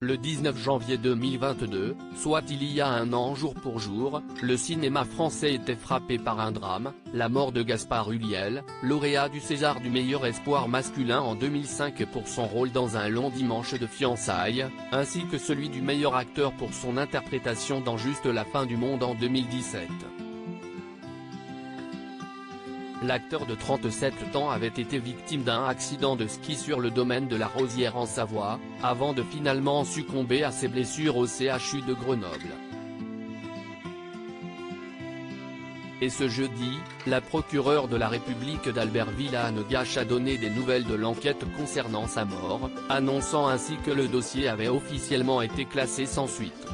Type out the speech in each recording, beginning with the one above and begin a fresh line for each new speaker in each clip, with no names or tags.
Le 19 janvier 2022, soit il y a un an jour pour jour, le cinéma français était frappé par un drame, la mort de Gaspard Ulliel, lauréat du César du meilleur espoir masculin en 2005 pour son rôle dans Un long dimanche de fiançailles, ainsi que celui du meilleur acteur pour son interprétation dans Juste la fin du monde en 2017. L'acteur de 37 ans avait été victime d'un accident de ski sur le domaine de la Rosière en Savoie, avant de finalement succomber à ses blessures au CHU de Grenoble. Et ce jeudi, la procureure de la République d'Albertville Anne Gache a donné des nouvelles de l'enquête concernant sa mort, annonçant ainsi que le dossier avait officiellement été classé sans suite.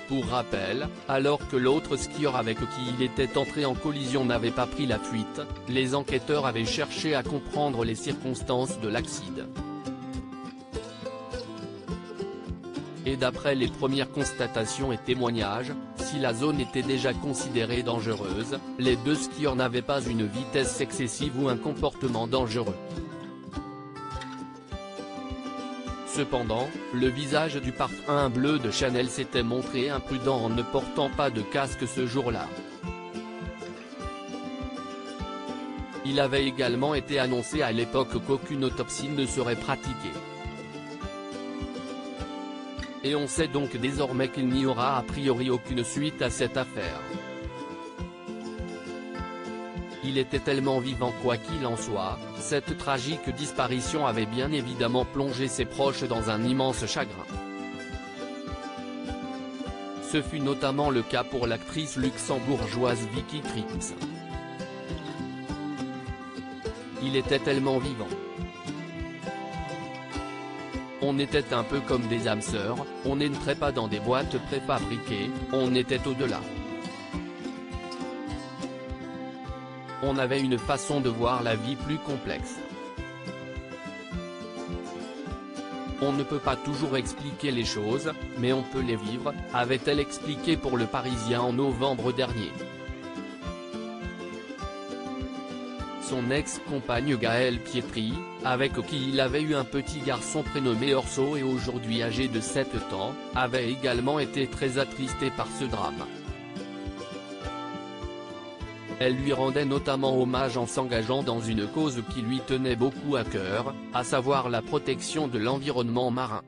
Pour rappel, alors que l'autre skieur avec qui il était entré en collision n'avait pas pris la fuite, les enquêteurs avaient cherché à comprendre les circonstances de l'accident. Et d'après les premières constatations et témoignages, si la zone était déjà considérée dangereuse, les deux skieurs n'avaient pas une vitesse excessive ou un comportement dangereux. Cependant, le visage du parfum bleu de Chanel s'était montré imprudent en ne portant pas de casque ce jour-là. Il avait également été annoncé à l'époque qu'aucune autopsie ne serait pratiquée. Et on sait donc désormais qu'il n'y aura a priori aucune suite à cette affaire. Il était tellement vivant quoi qu'il en soit, cette tragique disparition avait bien évidemment plongé ses proches dans un immense chagrin. Ce fut notamment le cas pour l'actrice luxembourgeoise Vicky Krieps. Il était tellement vivant. On était un peu comme des âmes sœurs, on n'entrait pas dans des boîtes préfabriquées, on était au-delà. On avait une façon de voir la vie plus complexe. On ne peut pas toujours expliquer les choses, mais on peut les vivre, avait-elle expliqué pour Le Parisien en novembre dernier. Son ex-compagne Gaëlle Pietri, avec qui il avait eu un petit garçon prénommé Orso et aujourd'hui âgé de 7 ans, avait également été très attristée par ce drame. Elle lui rendait notamment hommage en s'engageant dans une cause qui lui tenait beaucoup à cœur, à savoir la protection de l'environnement marin.